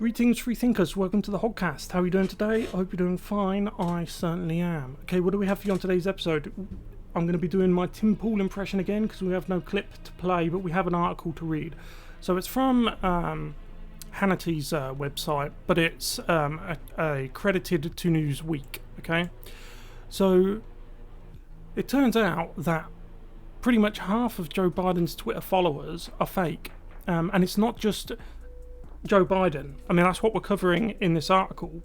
Greetings, free thinkers. Welcome to the Hoggcast. How are you doing today? I hope you're doing fine. I certainly am. Okay, what do we have for you on today's episode? I'm going to be doing my Tim Pool impression again because we have no clip to play, but we have an article to read. So it's from Hannity's website, but it's credited to Newsweek. Okay, so it turns out that pretty much half of Joe Biden's Twitter followers are fake, and it's not just Joe Biden. I mean, that's what we're covering in this article.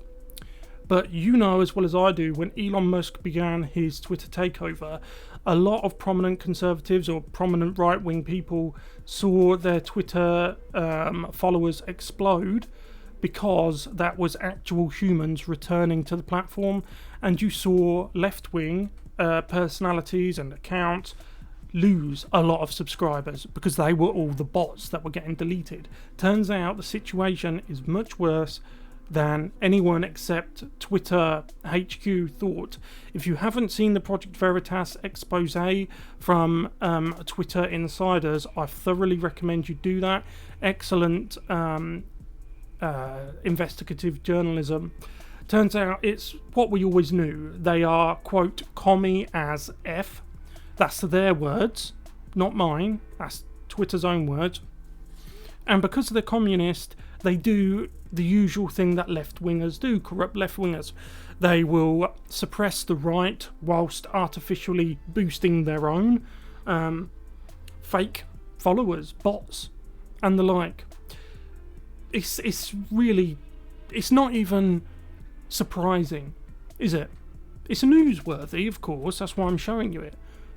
But you know as well as I do, when Elon Musk began his Twitter takeover, a lot of prominent conservatives or prominent right-wing people saw their Twitter followers explode because that was actual humans returning to the platform, and you saw left-wing personalities and accounts lose a lot of subscribers because they were all the bots that were getting deleted. Turns out the situation is much worse than anyone except Twitter HQ thought. If you haven't seen the Project Veritas expose from Twitter insiders, I thoroughly recommend you do that. Excellent investigative journalism. Turns out it's what we always knew. They are, quote, commie as F. That's their words, not mine. That's Twitter's own words. And because they're communist, they do the usual thing that left-wingers do, corrupt left-wingers. They will suppress the right whilst artificially boosting their own fake followers, bots, and the like. It's not even surprising, is it? It's newsworthy, of course, that's why I'm showing you it.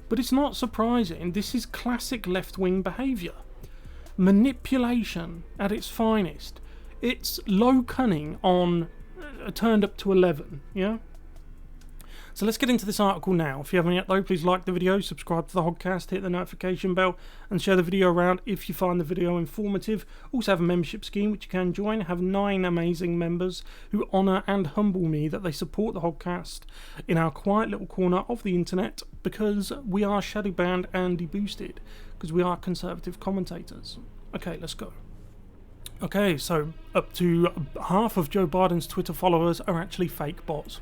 But it's not surprising. This is classic left-wing behaviour. Manipulation at its finest. It's low cunning on turned up to 11, yeah? So let's get into this article now. If you haven't yet though, please like the video, subscribe to the Hoggcast, hit the notification bell, and share the video around if you find the video informative. Also have a membership scheme which you can join. I have 9 amazing members who honour and humble me that they support the Hoggcast in our quiet little corner of the internet, because we are shadow banned and deboosted, because we are conservative commentators. Okay, let's go. Okay, so up to half of Joe Biden's Twitter followers are actually fake bots.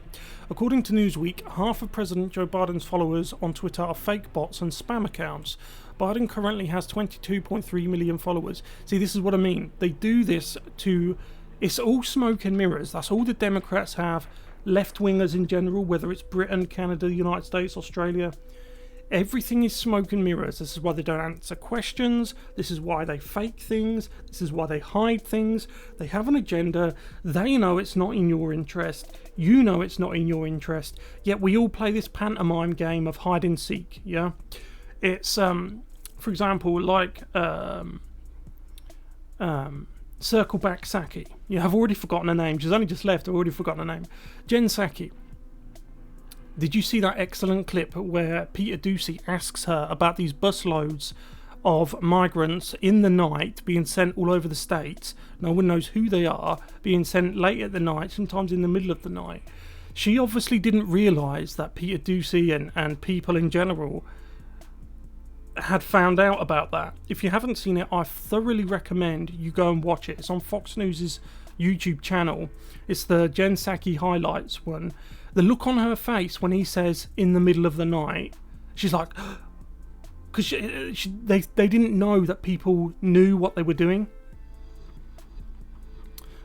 According to Newsweek, half of President Joe Biden's followers on Twitter are fake bots and spam accounts. Biden currently has 22.3 million followers. See, this is what I mean. They do this to... It's all smoke and mirrors. That's all the Democrats have. Left-wingers in general, whether it's Britain, Canada, the United States, Australia. Everything is smoke and mirrors. This is why they don't answer questions. This is why they fake things. This is why they hide things. They have an agenda. They know it's not in your interest. You know it's not in your interest. Yet we all play this pantomime game of hide and seek. Yeah, it's for example, like Circle Back Psaki. Yeah, I've already forgotten her name. She's only just left. I've already forgotten her name. Jen Psaki. Did you see that excellent clip where Peter Doocy asks her about these busloads of migrants in the night being sent all over the States? No one knows who they are, being sent late at the night, sometimes in the middle of the night. She obviously didn't realise that Peter Doocy and people in general had found out about that. If you haven't seen it, I thoroughly recommend you go and watch it. It's on Fox News' YouTube channel. It's the Jen Psaki highlights one. The look on her face when he says in the middle of the night, she's like, because they didn't know that people knew what they were doing.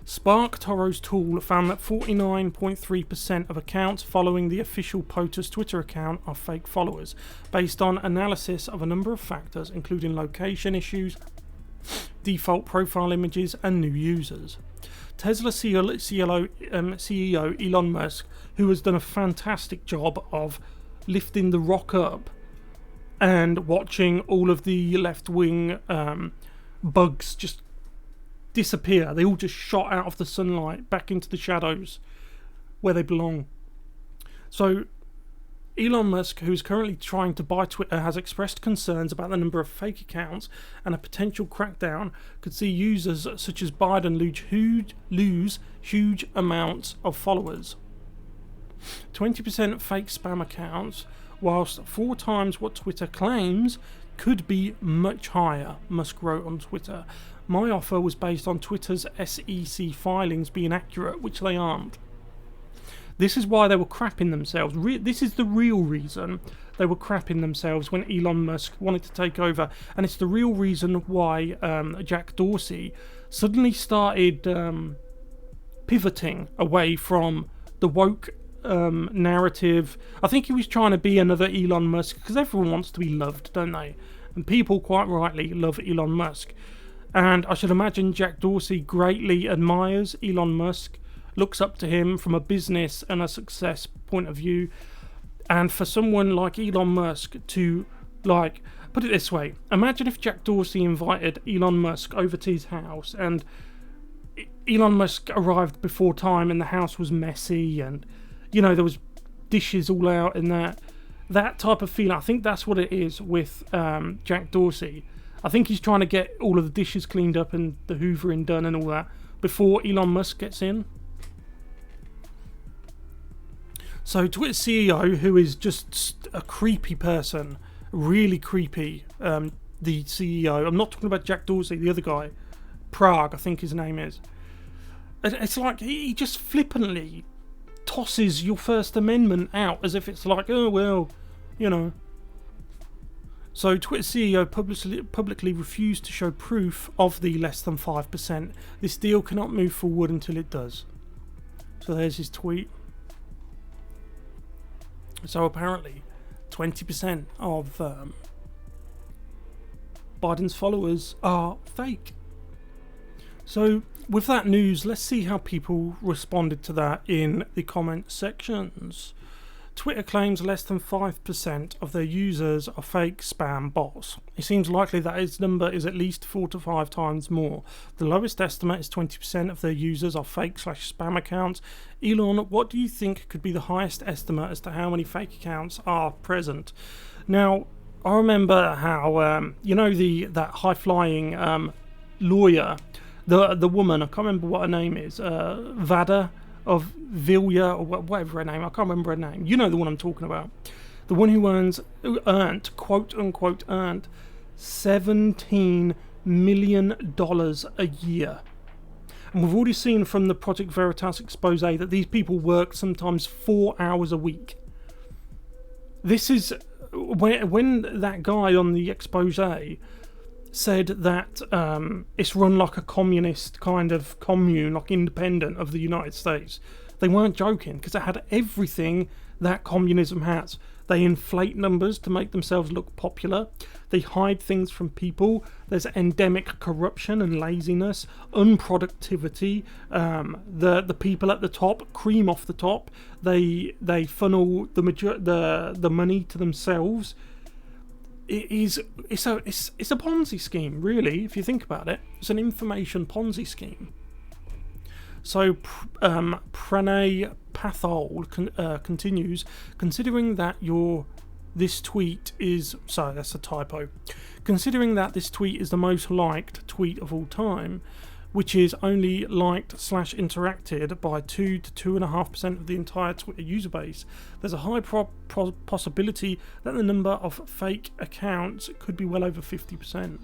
Spark Toro's tool found that 49.3% of accounts following the official POTUS Twitter account are fake followers, based on analysis of a number of factors, including location issues, default profile images, and new users. Tesla CEO Elon Musk, who has done a fantastic job of lifting the rock up and watching all of the left-wing bugs just disappear. They all just shot out of the sunlight back into the shadows where they belong. So Elon Musk, who is currently trying to buy Twitter, has expressed concerns about the number of fake accounts, and a potential crackdown could see users such as Biden lose huge amounts of followers. 20% fake spam accounts whilst 4 times what Twitter claims could be much higher, Musk wrote on Twitter. My offer was based on Twitter's SEC filings being accurate, which they aren't. This is why they were crapping themselves. This is the real reason they were crapping themselves when Elon Musk wanted to take over. And it's the real reason why Jack Dorsey suddenly started pivoting away from the woke narrative. I think he was trying to be another Elon Musk, because everyone wants to be loved, don't they? And people quite rightly love Elon Musk. And I should imagine Jack Dorsey greatly admires Elon Musk, looks up to him from a business and a success point of view. And for someone like Elon Musk to, like, put it this way, imagine if Jack Dorsey invited Elon Musk over to his house and Elon Musk arrived before time and the house was messy and, you know, there was dishes all out and that type of feeling. I think that's what it is with Jack Dorsey. I think he's trying to get all of the dishes cleaned up and the hoovering done and all that before Elon Musk gets in. So Twitter CEO, who is just a creepy person, really creepy, the CEO. I'm not talking about Jack Dorsey, the other guy. Prague, I think his name is. It's like he just flippantly tosses your First Amendment out as if it's like, oh, well, you know. So Twitter CEO publicly refused to show proof of the less than 5%. This deal cannot move forward until it does. So there's his tweet. So apparently 20% of Biden's followers are fake. So with that news, let's see how people responded to that in the comment sections. Twitter claims less than 5% of their users are fake spam bots. It seems likely that its number is at least 4 to 5 times more. The lowest estimate is 20% of their users are fake/spam accounts. Elon, what do you think could be the highest estimate as to how many fake accounts are present? Now, I remember how, you know, that high-flying lawyer, the woman, I can't remember what her name is, Vada of Vilya, or whatever her name, I can't remember her name. You know the one I'm talking about. The one who earned, quote unquote, earned $17 million a year. And we've already seen from the Project Veritas expose that these people work sometimes 4 hours a week. This is when that guy on the expose said that it's run like a communist kind of commune, like independent of the United States. They weren't joking, because it had everything that communism has. They inflate numbers to make themselves look popular. They hide things from people. There's endemic corruption and laziness, unproductivity. The people at the top cream off the top. They funnel the money to themselves. It's a Ponzi scheme, really, if you think about it. It's an information Ponzi scheme. So Pranay Pathol continues, considering that this tweet is... Sorry, that's a typo. Considering that this tweet is the most liked tweet of all time, which is only liked/interacted by 2 to 2.5% of the entire Twitter user base, there's a high possibility that the number of fake accounts could be well over 50%.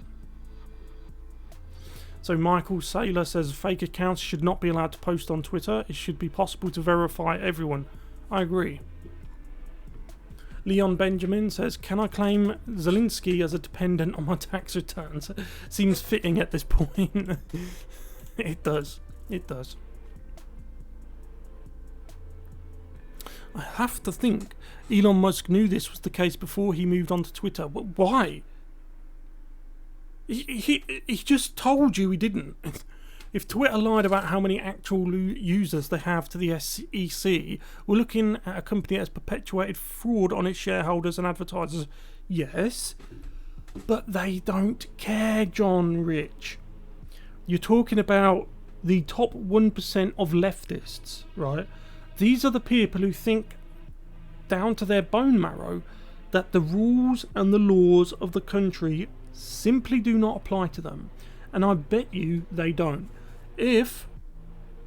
So Michael Saylor says fake accounts should not be allowed to post on Twitter. It should be possible to verify everyone. I agree. Leon Benjamin says, can I claim Zelensky as a dependent on my tax returns? Seems fitting at this point. It does. It does. I have to think Elon Musk knew this was the case before he moved on to Twitter. But why? He just told you he didn't. If Twitter lied about how many actual users they have to the SEC, we're looking at a company that has perpetuated fraud on its shareholders and advertisers. Yes, but they don't care, John Rich. You're talking about the top 1% of leftists, right? These are the people who think down to their bone marrow that the rules and the laws of the country simply do not apply to them. And I bet you they don't. If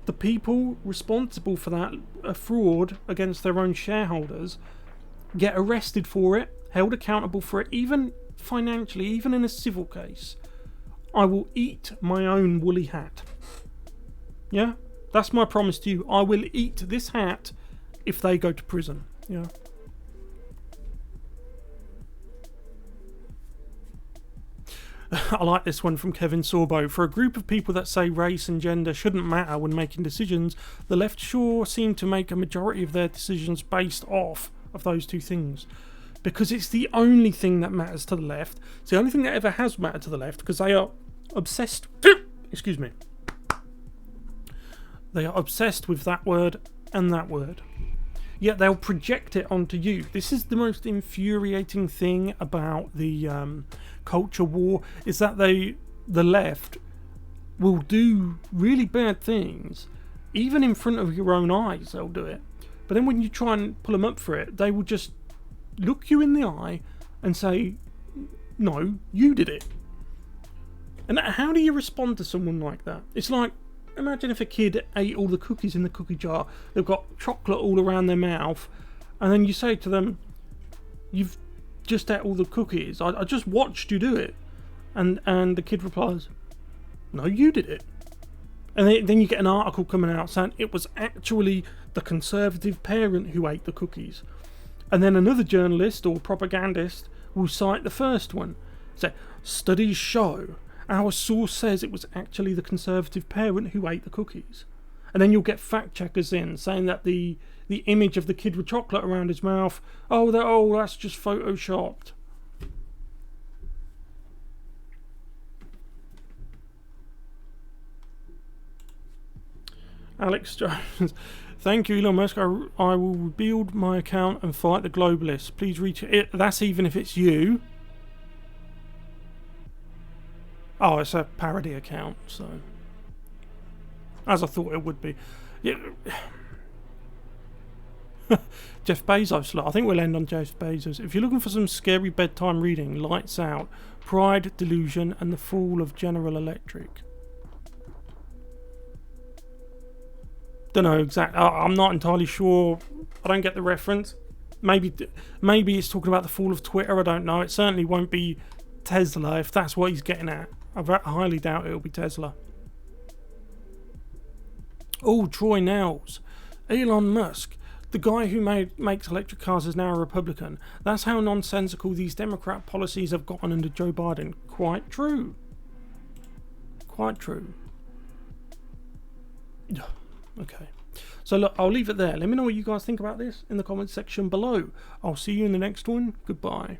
the people responsible for that fraud against their own shareholders get arrested for it, held accountable for it, even financially, even in a civil case, I will eat my own woolly hat. Yeah? That's my promise to you. I will eat this hat if they go to prison. Yeah. I like this one from Kevin Sorbo. For a group of people that say race and gender shouldn't matter when making decisions, the left sure seem to make a majority of their decisions based off of those two things. Because it's the only thing that matters to the left. It's the only thing that ever has mattered to the left, because they are obsessed... Excuse me. They are obsessed with that word and that word. Yet they'll project it onto you. This is the most infuriating thing about the culture war, is that the left will do really bad things, even in front of your own eyes. They'll do it, but then when you try and pull them up for it, they will just look you in the eye and say, "No, you did it." And how do you respond to someone like that? It's like, imagine if a kid ate all the cookies in the cookie jar. They've got chocolate all around their mouth, and then you say to them, "You've just ate all the cookies. I just watched you do it." And the kid replies, "No, you did it." And then you get an article coming out saying it was actually the conservative parent who ate the cookies. And then another journalist or propagandist will cite the first one. Say, "Studies show, our source says it was actually the conservative parent who ate the cookies." And then you'll get fact checkers in saying that the image of the kid with chocolate around his mouth, that's just photoshopped. Alex Jones, thank you, Elon Musk. I will rebuild my account and fight the globalists. Please reach it. That's even if it's you. Oh, it's a parody account, so as I thought it would be. Yeah. Jeff Bezos. I think we'll end on Jeff Bezos. If you're looking for some scary bedtime reading, Lights Out, Pride, Delusion, and the Fall of General Electric. Don't know exactly. I'm not entirely sure. I don't get the reference. Maybe it's talking about the fall of Twitter. I don't know. It certainly won't be Tesla if that's what he's getting at. I highly doubt it'll be Tesla. Oh, Troy Nels. Elon Musk, the guy who makes electric cars, is now a Republican. That's how nonsensical these Democrat policies have gotten under Joe Biden. Quite true. Quite true. Okay. So look, I'll leave it there. Let me know what you guys think about this in the comments section below. I'll see you in the next one. Goodbye.